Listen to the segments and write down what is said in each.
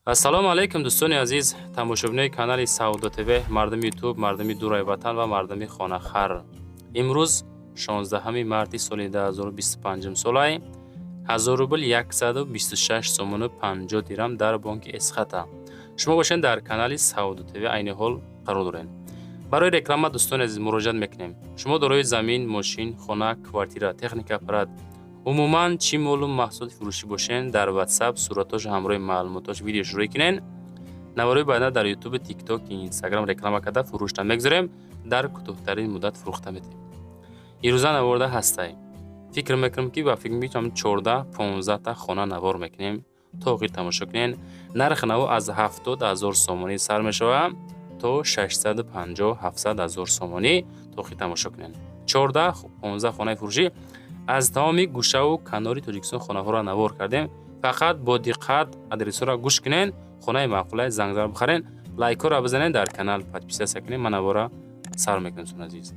ассалому алайкум дӯстони азиз, тамошобинои канали Саудо ТВ, мардуми ютуб, мардуми дурай ватан ва мардуми хонахар. имрӯз 16 марти соли 2025 солай 1000 рубл 126 сомону 50 дирам дар бонки Эсхата. шумо бошен дар канали Саудо ТВ айни ҳол қарор дорем. барои реклама дӯстони азиз муроҷиат мекунем. шумо дорои замин, мошин, хона, квартира, техника аппарат, умуман чӣ молум маҳсулоти фурӯшӣ бошен, дар WhatsApp суратош ҳамроҳи маълумотош видео шурӯъ кунен. наварои баъда дар YouTube, TikTok, Instagram реклама карда фурӯшта мегузорем, дар кӯтоҳтарин муддат фурӯхта метавем. ирӯза наворда ҳастай. фикр мекунам ки ба фикр мекунам 14-15 та хона навор мекунем. то охир тамошо кунен. нархи наво аз 70,000 сомонӣ сар мешавад то 650-700,000 сомонӣ. то охир тамошо кунен. 14-15 хонаи фурӯшӣ аз тамоми гӯшаву канори Тоҷикистон хонаҳоро навор кардем. фақат бо диққат адресҳоро гӯш кунен. хонаи маъқулаи зангзар бихарен. лайкҳоро бизанен, дар канал подписатсия кунен. ман навора сар мекунам дӯстони азиз.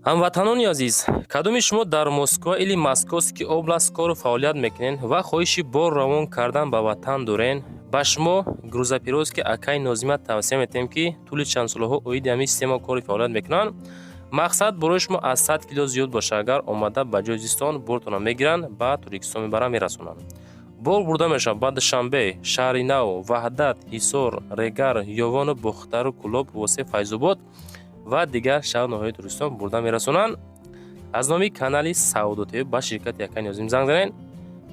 ҳамватанони азиз, кадоми шумо дар Москва или Московский област кору фаъолият мекунен ва хоҳиши бор равон кардан ба ватан дорен, ба шумо грузопировски Акаи Нозима тавсия метавем ки тӯли чанд солаҳо оиди ҳамин система кори фаъолият мекунанд. мақсад борои шумо аз 100 кило зиёд боша. агар омада ба ҷои зистон бортона мегиранд, ба Тоҷикистон мебаранд, мерасонанд. бор бурда мешавад ба Душанбе, Шаҳри Нав, Ваҳдат, Ҳисор, Регар, Ёвону Бухтару Кӯлоб, Восиф, Файзобод ва дигар шаҳрноҳои Тоҷикистон бурда мерасонанд. аз номи канали Саудо ТВ ба ширкати Акаи Нозим занг занед.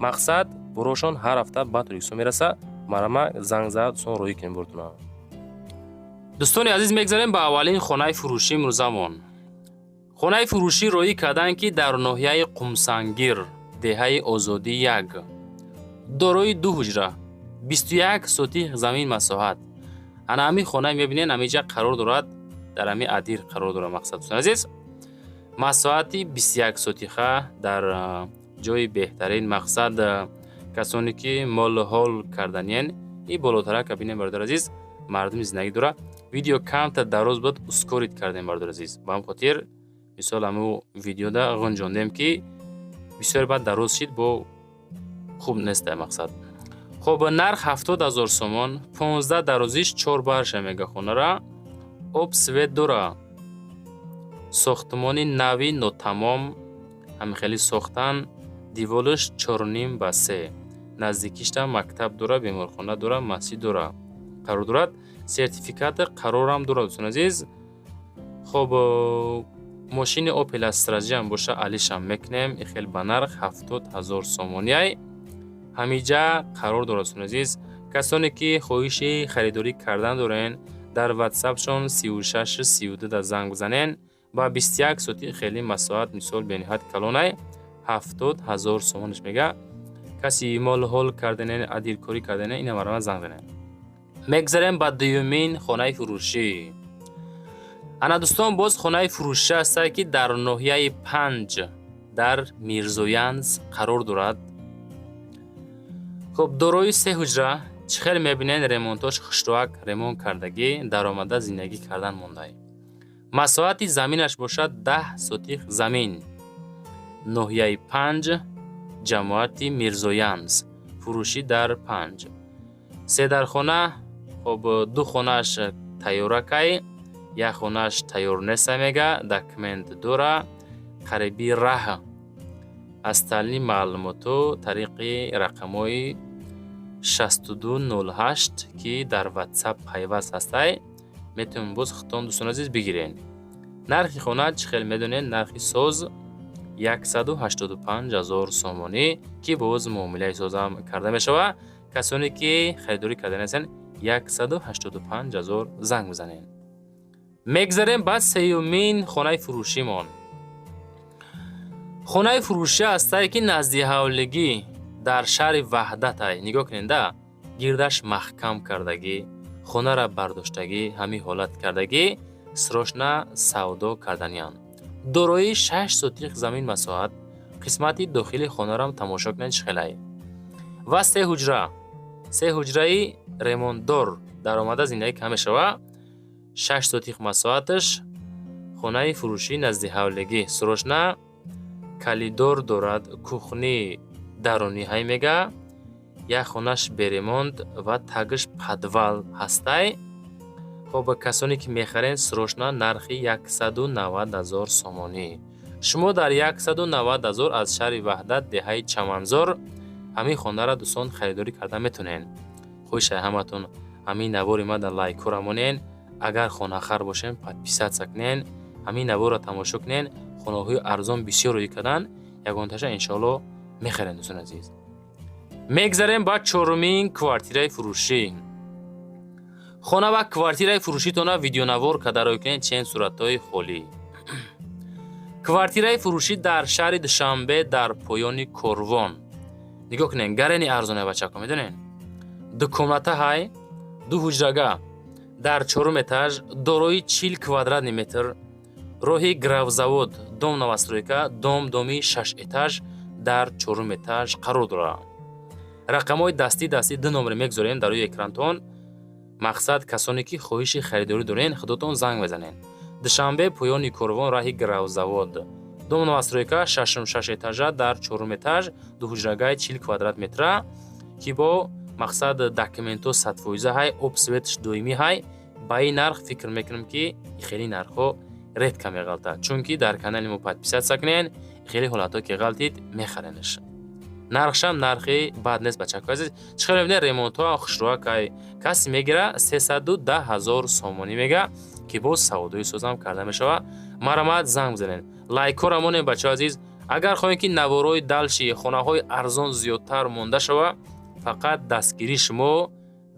мақсад борошон ҳар ҳафта ба Тоҷикистон мераса. марама занг зад сон роҳӣ кунем бортона. дӯстони азиз, мегзарем ба аввалин хонаи фурӯшӣ имрӯзамон. хонаи фурӯшӣ роҳӣ карданд ки дар ноҳияи Қумсангир, деҳаи Озодӣ 1, дорои 2 ҳуҷра, 21 сотих замин масоҳат. ана ҳамин хона мебинен, ҳаминҷа қарор дорад, дар ҳамин адир қарор дорад. мақсад дӯстони азиз, масоҳати 21 сотиха дар ҷои беҳтарин. мақсад касоне ки молу ҳол карданиен, и болотара кабинем бародар азиз, мардуми зиндагӣ дора. видео камтар дароз буд, ускорид кардем бародар азиз. ба ҳамин хотир мисол ҳаму видеода ғунҷондем ки бисёр баъд дароз шид, бо хуб нестай мақсад. хоб нарх 70,000 сомон, 15 дарозиш 4 барша мега хонара. об свет дора. сохтмони нави нотамом, ҳамихели сохтан, диволаш 4.5 ба 3. наздикишта мактаб дора, беморхона дора, масҷид дора. қарор дорад. сертификати қарорам дорад дӯстон азиз. хоб мошини Opel Astra ам боша, алишам мекунем. ихел ба нарх 70,000 сомонияй. ҳамиҷа қарор дорад дӯстон азиз. касоне ки хоҳиши харидорӣ кардан дорен, дар WhatsApp-шон 36-32 да занг бизанен. ба 21 соти хели масоҳат, мисол бениҳат калонай 70,000 сомониш мега. каси мол ҳол карданен, адиркорӣ карданен, ина марама занг занен. мегзарем ба дуюмин хонаи фурӯшӣ. ана дӯстон, боз хонаи фурӯшӣ ҳастад ки дар ноҳияи 5 дар Мирзоянс қарор дорад. хоб дорои 3 ҳуҷра, чихел мебинен, ремонтош хуштуак, ремонт кардагӣ, даромада зиндагӣ кардан мондай. масоҳати заминаш бошад 10 сотих замин. ноҳияи 5, ҷамоати Мирзоянс, фурӯшӣ дар 5. седархона, хоб 2 хонааш тайёракай, 1 хонааш тайёр неста мега, документ дора, қариби раҳ. аз таълими маълумоту тариқи рақамҳои 6208 ки дар WhatsApp пайваст ҳастай, метавонед боз хитон дӯстон азиз бигирен. нархи хона чихел медонед, нархи соз 185,000 сомонӣ ки боз муомилаи созам карда мешавад. касоне ки харидорӣ кардан ҳастанд, 185,000 занг бизанен. мегзарем ба сеюмин хонаи фурӯшимон. хонаи фурӯшӣ ҳастае ки назди ҳавлигӣ дар шаҳри Ваҳдатай. нигоҳ куненда, гирдаш маҳкам кардагӣ, хонара бардоштагӣ, ҳамин ҳолат кардагӣ, срочна савдо карданиям. дорои 6 сотих замин масоҳат. қисмати дохили хонарам тамошо кунед чихелай. ва 3 ҳуҷра, 3 ҳуҷраи ремонтдор, даромада зиндагӣ ка мешавад. 6 сотих масоҳаташ хонаи фурӯшӣ назди ҳавлигӣ, срочна калидор дорад, кухни дарунӣ мега, як хонаш беремонд ва тагиш падвал ҳастай. хоб касоне ки мехарен срочна нархи 190,000 сомонӣ. шумо дар 190,000 аз шаҳри ваҳдат деҳаи чаманзор ҳамин хонара дӯстон харидорӣ карда метонен. хоҳиша ҳаматон ҳамин навори мада лайкора монен. агар хонахар бошен подписатсия кунен, ҳамин наворро тамошо кунен. хонаҳои арзон бисёр рӯй кардан, ягонташа иншоалло мехарен дӯстон азиз. мегзарем ба чорумин квартираи фурӯшӣ. хона ва квартираи фурӯшитона видеонавор карда рӯй кунед чен суратҳои холӣ. квартираи фурӯшӣ дар шаҳри Душанбе дар поёни Корвон. нигоҳ кунед, гарени арзоне бачаҳо медонен. ду комнатаҳай, ду ҳуҷрага дар 4 этаж, дорои 40 квадратный метр, роҳи гравзавод, дом новостройка, доми 6 этаж дар 4 этаж қарор дорад. рақамҳои дастӣ ду номере мегзорем дар рӯи экрантон. мақсад касоне ки хоҳиши харидорӣ дорен худотон занг мезанен. Душанбе поёни Корвон, раҳи гравзавод, дом новостройка 6 этажа дар 4 этаж, ду ҳуҷрагаи 40 квадрат метра ки бо мақсад документо 100% ҳай, обсветш доимӣ ҳай. ба ин нарх фикр мекунам ки хеле нархҳо редка меғалта, чунки дар канали мо подписатсия кунен, хеле ҳолатҳо ки ғалтид мехаренаш. нархшам нархи бад нест бачаҳо азиз. чӣ хеле мебинед ремонтҳо хушрӯа кай каси мегира 310,000 сомонӣ мега ки боз саводои созам карда мешава. марамат занг бизанед. лайкора монем бачаҳо азиз. агар хоҳем ки наворои далши хонаҳои арзон зиёдтар монда шава, фақат дастгири шумо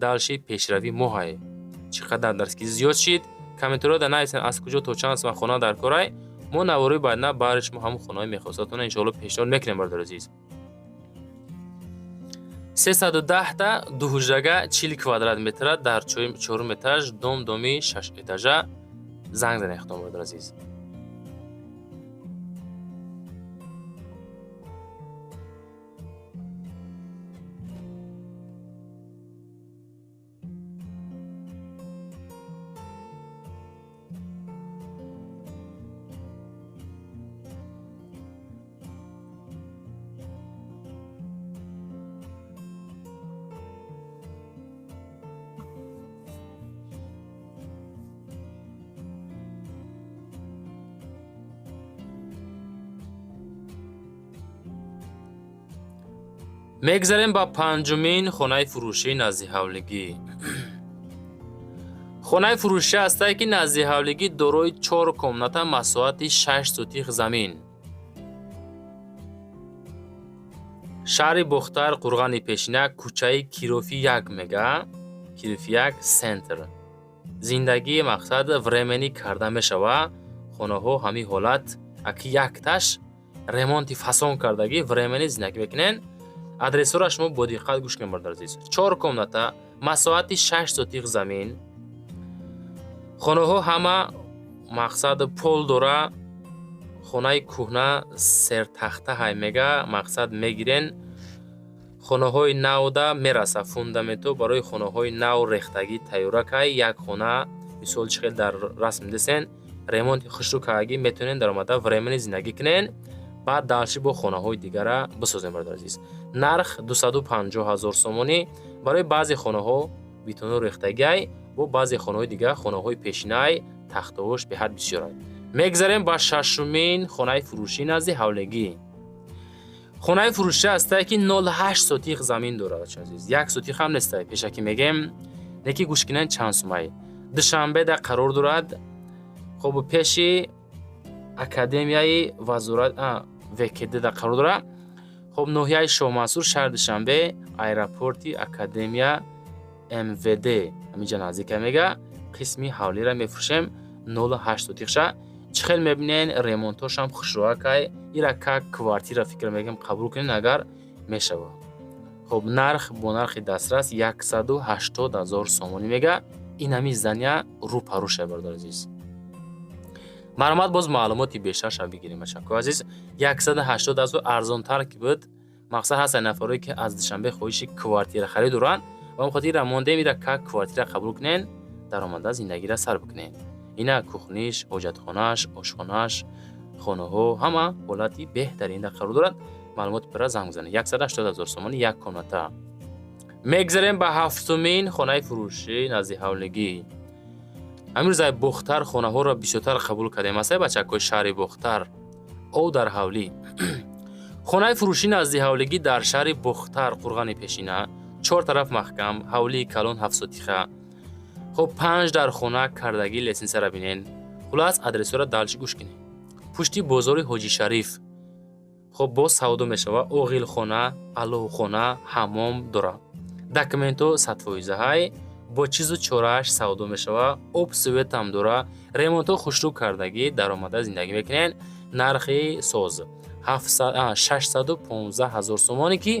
далши пешравӣ моҳай. чӣ қадар дастгирӣ зиёд шид, комментариёда нависен аз куҷо то чанд соат хона дар корай. мо наворои баъдна баҳри шумо ҳамон хонаҳои мехосатона иншоалло пешниҳод мекунем бародари азиз. 310 та ду ҳуҷрага 40 квадрат метра дар 4 этаж, доми 6 этажа. занг занед худом бародари азиз. мегзарем ба панҷумин хонаи фурӯшӣ назди ҳавлигӣ. хонаи фурӯшӣ ҳастае ки назди ҳавлигӣ дорои 4 комната масоҳати 6 сутих замин. шаҳри Бухтар, Қурғани Пешина, кӯчаи Кирофи 1 мега, Кирофи 1 сентр. зиндагии мақсад времени карда мешава. хонаҳо ҳамин ҳолат аки якташ ремонти фасон кардагӣ времени зиндагӣ мекунен. адресҳоро шумо бо диққат гӯш кунед бародари азиз. 4 комната масоҳати 6 сутих замин. хонаҳо ҳама мақсад пол дора. хонаи кӯҳна сертахта ҳай мега, мақсад мегирен. хонаҳои навда мераса фундаменто барои хонаҳои нав рехтагӣ тайёра кай. як хона мисол чӣ хел дар расм десен ремонти хушрӯ кардагӣ метавонен дар омада времени зиндагӣ кунен. баъд далши бо хонаҳои дигара бисозем бародари азиз. нарх 250,000 сомонӣ барои баъзе хонаҳо битону рехтагиай, бо баъзе хонаҳои дигар хонаҳои пешинаи тахтовош беҳад бисёрай. мегзарем ба шашумин хонаи фурӯшӣ назди ҳавлигӣ. хонаи фурӯшӣ ҳастае ки 08 сотих замин дорад азиз. 1 сотих ҳам нестае, пешакӣ мегем. неки гӯш кунед чанд сумай. Душанбеда қарор дорад. хоб пеши академияи вазорат ВКДда қарор дорад. хоб ноҳияи Шоҳмансур, шаҳри Душанбе, аэропорти академия МВД ҳаминҷа наздика мега. қисми ҳавлира мефурӯшем 08 сотихша. чӣ хел мебинен ремонтошам хушрӯакай. ира как квартира фикр мегем қабул кунен агар мешава. хоб нарх бо нархи дастрас 180,000 сомонӣ мега. ин ҳамин здания рӯпарӯ шавад бародари азиз. маромад боз маълумоти бештарша бигирем бачаҳо азиз. 180,000 арзонтар ки буд, мақсад ҳаст нафаре ки аз Душанбе хоҳиши квартира харид доранд ва хотира мондем ира как квартира қабул кунен, дар омада зиндагиро сар бикунен. ина кухниш, ҳоҷатхонаш, ошхонааш, хонаҳо ҳама ҳолати беҳтаринда қарор дорад. маълумоти пара занг бизанед. 180,000 сомон як комната. мегзарем ба ҳафтумин хонаи фурӯшӣ назди ҳавлигӣ. амир зай бухтар хонаҳоро бисёртар қабул кардем. асай бачакҳои шаҳри бухтар о дар ҳавлӣ. хонаи фурӯшӣ назди ҳавлигӣ дар шаҳри бухтар қурғани пешина. 4 тараф маҳкам, ҳавлии калон 7 сотиха. хоб 5 дар хона кардагӣ лесенсияро бинен. хулас адресҳоро далчи гӯш кинед. пушти бозори ҳоҷи шариф. хоб боз савдо мешава. оғилхона, аловхона, ҳаммом дора. документҳо сатфоизаҳай бо чизу чорааш савдо мешава. об светам дора. ремонтҳо хушрӯ кардагӣ даромада зиндагӣ мекунен. нархи соз 615,000 сомоне ки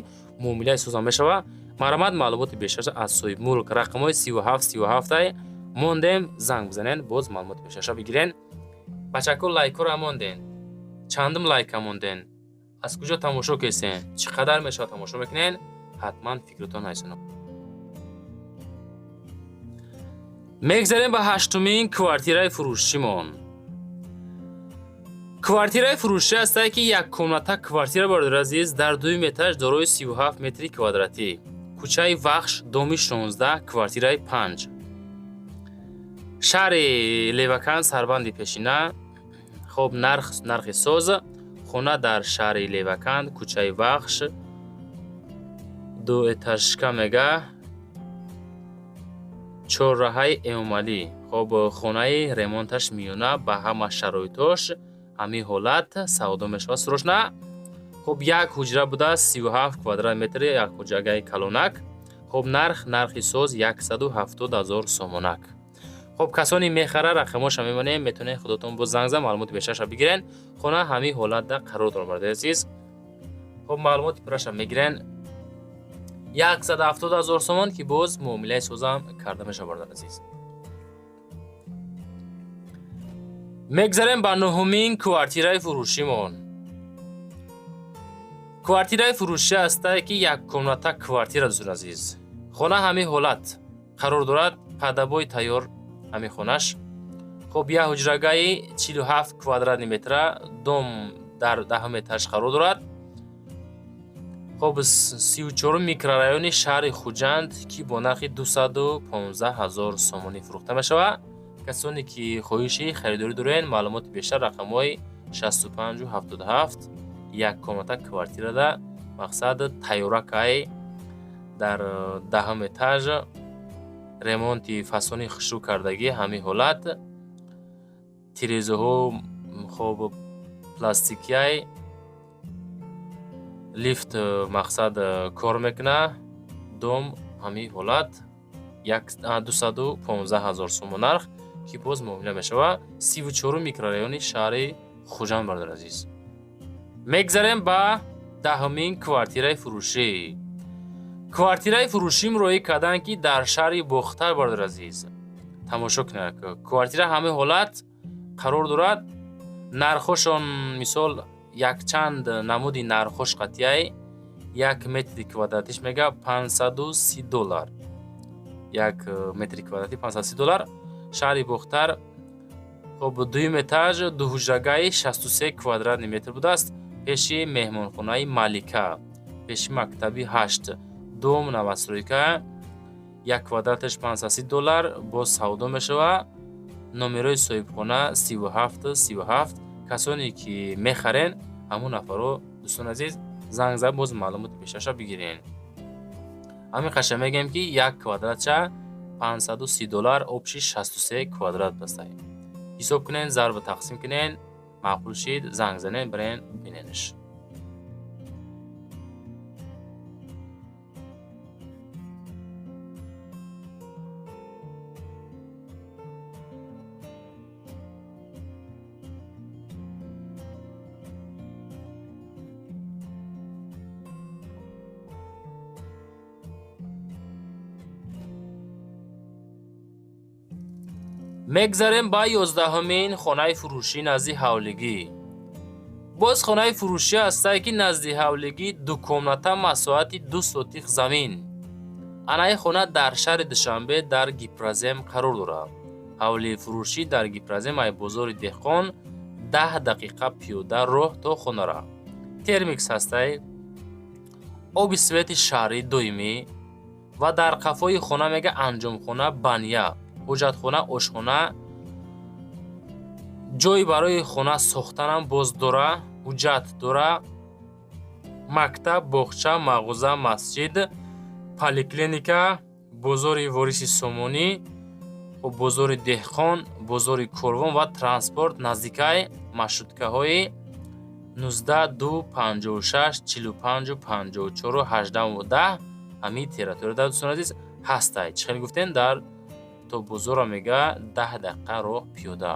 муомилаи созам мешава. марамат маълумоти бештар аз соҳиб мулк рақамҳои 37 мондем занг бизанен. боз маълумоти бештарша бигирен. бачаҳко лайкҳоро монден. чандум лайка монден? аз куҷо тамошо кесен? чӣ қадар мешава тамошо мекунен? ҳатман фикртон ҳайсонам. мегзарем ба ҳаштумин квартираи фурӯшимон. квартираи фурӯшӣ астае ки як комната квартира бародари азиз дар дуюм этаж дорои 37 метри квадратӣ. кӯчаи вахш доми 16 квартираи 5. шаҳри левакан сарбанди пешина. хоб нархи соз хона дар шаҳри левакан кӯчаи вахш 2 этажка мега 4 раҳаи эомалӣ. хоб хонаи ремонташ миёна ба ҳама шароитош ҳами ҳолат савдо мешавад срочна. хоб як ҳуҷра буда 37 квадрат метри як ҳуҷрагаи калонак. хоб нархи соз 170,000 сомонак. хоб касони мехара рақамоша мемонем метавонед худотон бо занг зан маълумоти бештарша бигирен. хона ҳами ҳолатда қарор дорад бародари азиз. хоб маълумоти пураша мегирен 170,000 сомон ки боз муомилаи созам карда мешавад бародари азиз. мегзарем ба нуҳумин квартираи фурӯшимон. квартираи фурӯшӣ астае ки як комната квартира дӯстон азиз. хона ҳами ҳолат қарор дорад. падабои тайёр ҳами хонаш. хоб як ҳуҷрагаи 47 квадратни метра дом дар 10 этаж қарор дорад. хоб 34 микрорайони шаҳри хуҷанд ки бо нархи 215,000 сомонӣ фурӯхта мешавад. касоне ки хоҳиши харидорӣ дорен маълумоти бештар рақамҳои 65 77 як комната квартирада мақсад тайёракай дар 10 этаж ремонти фасони хушрӯ кардагӣ ҳами ҳолат тирезаҳо хоб пластикияй лифт мақсад кор мекуна. дом ҳами ҳолат 215,000 сомон нарх ки боз муомила мешава. 34 микрорайони шаҳри хуҷанд бародари азиз. мегзарем ба 10-мин квартираи фурӯшӣ. квартираи фурӯшӣ муроӣ карданд ки дар шаҳри бухтар бародари азиз. тамошо кунед квартира ҳами ҳолат қарор дорад. нархошон мисол якчанд намуди нархош қатъияй 1 метри квадратиш мега $530. 1 метри квадратӣ $530. шаҳри бухтар хоб дуюм этаж ду ҳуҷрагаи 63 квадратни метр будааст. пеши меҳмонхонаи малика, пеши мактаби 8, дом навастройка 1 квадраташ $530 боз савдо мешава. номерои соҳибхона 37. касоне ки мехарен ҳамон нафаро дӯстон азиз занг зад боз маълумоти бештарша бигирен. ҳамин қаша мегем ки 1 квадратша $530 обши 63 квадрат астае. ҳисоб кунен зарба тақсим кунен маъқул шид занг занен барен биненаш. мегзарем ба 11-мин хонаи фурӯшӣ назди ҳавлигӣ. боз хонаи фурӯшӣ астае ки назди ҳавлигӣ ду комната масоҳати 2 сотих замин. анаи хона дар шаҳри душанбе дар гипразем қарор дорад. ҳавлии фурӯшӣ дар гипразем ай бозори деҳқон 10 دقیقه پیاده راه تا خانه را. ترمیکس هستی آب سویت شهری دویمی و در قفای خانه میگه انجام خانه، بانیه، حجت خانه، آشخانه، جای برای خانه ساختن هم باز داره، حجت داره، مکتب، باغچه، مغازه، مسجد، پلیکلینیکا، بازار واریس سومونی و بازار دهقان، بازار کاروان و ترانسپورت نزدیکای مارشروتکاهای 19 2 56 45 و 54 و 18 و 10 همین تریتوری در دوستان عزیز هسته. چه خیلی گفتین در تو بازار میگه 10 دقیقه راه پیاده.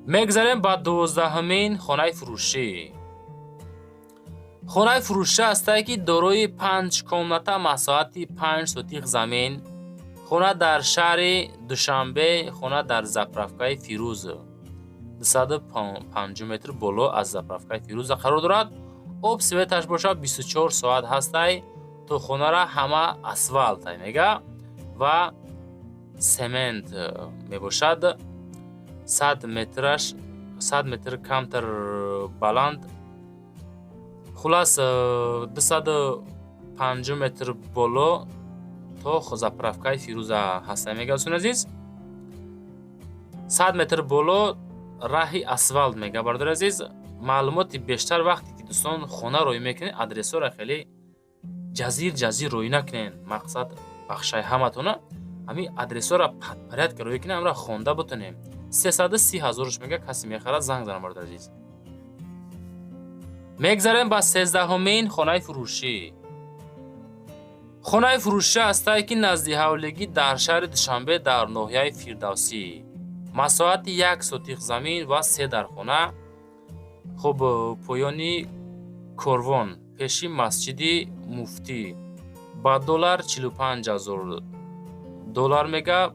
میگذاریم با 12مین خانه فروشی. خانه فروشی هسته که دارای 5 کامناته مساحتی 5 سوتیق زمین. خانه در شهر دوشنبه، خانه در زاپرافکای فیروز 205 متر بالا از زاپرافکای فیروز قرار دارد. آب سویتش باشه 24 ساعت هسته. تو خانه را همه اسفالت میگه و سمنت میباشد. 100 متر کمتر بلند، خلاص 205 متر بالا تا زاپرافکای فیروز هسته میگه دوستان عزیز. 100 متر بالا راهی اسفالت میگه برادر عزیز. معلومات بیشتر وقتی که دوستان خانه روی میکنین ادرس را خیلی جزیر روی نکنین. مقصد بخشای همتونه همین ادرس را پرید که روی کنین امرا خونده بتونیم. 330,000 میگه کسی میخره زنگ زنه برادر عزیز. میگذاریم با 13مین خانه فروشی. خانه فروشی هسته که نزدی حولگی در شهر دوشنبه در ناحیه فردوسی. مساحت 1 سوتیق زمین و 3 در خانه. خب پایانی کاروان پیشی مسجدی مفتی با دلار 45,000 دلار میگه.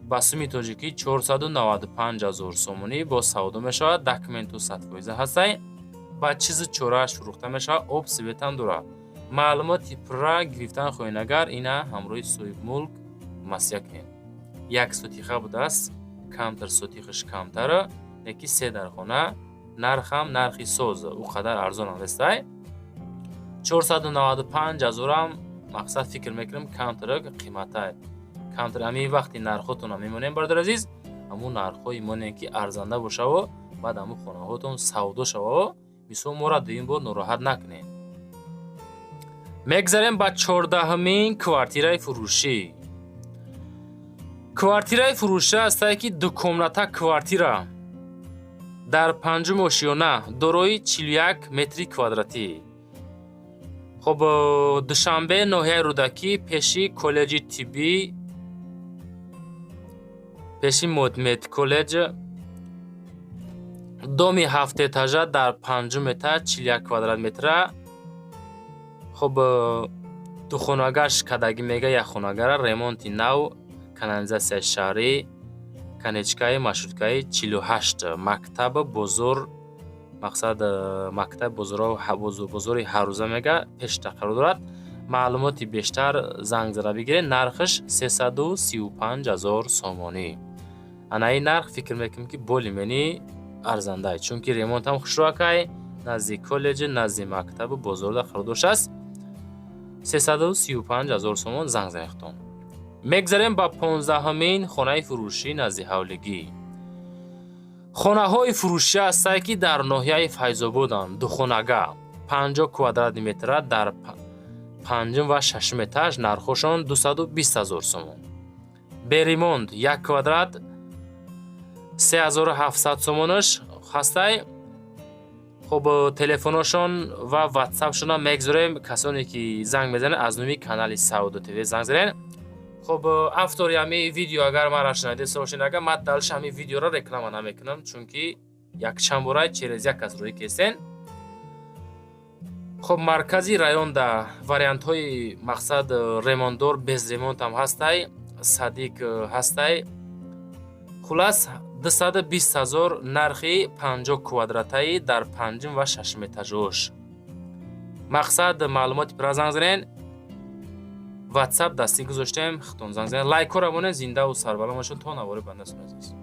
با سومی تاجیکی 495,000 سومونی با سودا میشود. دکمنت و صدفایزه هسته. با چیز چورش فروخته میشه. آب سویتم داره. معلوماتی پرا گرفتن خوینگر اینا همراه صاحب ملک مسیح کنین. 1 سوتیخه بوده است، کمتر سوتیخش کمتره. یکی 3 در خانه. نرخم نرخی سوز او قدر ارزان هم رسته. 495,000 هم مقصد فکر میکنم کمتره که قیمته کمتر. همین وقتی نرخاتون هم میمونیم برادر عزیز همون نرخای مونین که ارزنده باشه و بعد همون خانه هاتون سودا شوه و میسو ما را دویم بار ناراحت نکنین. میگذاریم با 14مین کوارتیره فروشی. کوارتیره فروشی هسته که 2 کامناته کوارتیره در 5 آشیانه دارای 41 متری کوادراتی. خب دوشنبه ناحیه رودکی پیشی کالج طبی، پیشی مدمت کالج، دومی 7 اتاژه در 5 متر 41 کوادرات متر. خب تو خانه‌گاش کداگی میگه یک خانه‌گره ремонти نو، канализация шаҳрӣ، канечкаи маршруткаи 48, мактаб бозор, мақсад мактаб бозори ҳаррӯза мега пешта қарор дорад. маълумоти бештар занг зада бигиред. нархш 335,000 сомонӣ. анаи нарх фикр мекунам ки боли мени арзанда, чунки ремонтам хушроакай назди коллеҷ назди мактабу бозорда қарор доштааст. 335,000 сомон занг занехтон. میگذاریم با 15مین خانه فروشی نزدی حولگی. خانه های فروشی هسته که در ناحیه فیض‌آبادند. 2 خانگاه 50 کوادرات متر در 5 و 6 اتاژ. نرخشان 220,000 سومون. بریموند 1 کوادرات 3700 سومونش هسته. خب تلفنشون و واتساپشون میگذاریم. کسانی که زنگ میزنن از نومی کانال سعودو تیوی زنگ زنن. خب افتاری همی ویدیو اگر ما را شنیده باشین اگر من دلش همی ویدیو را رکلام نمیکنم چونکه یک چند بار چیز یک از روی کسین. خب مرکزی رایون دا واریانت های مقصد ریموندور bez ریمونت هم هسته. صدیق هسته. خلاص 220,000 نرخی 50 کوادراتی در 5 و 6 اتاژش. مقصد معلومات پر زنگ زنین. واتساپ دستی گذاشتم خطون زنگ زنین. لایک را مونه زنده و سربلند باشین تا نواری بنده سون عزیز.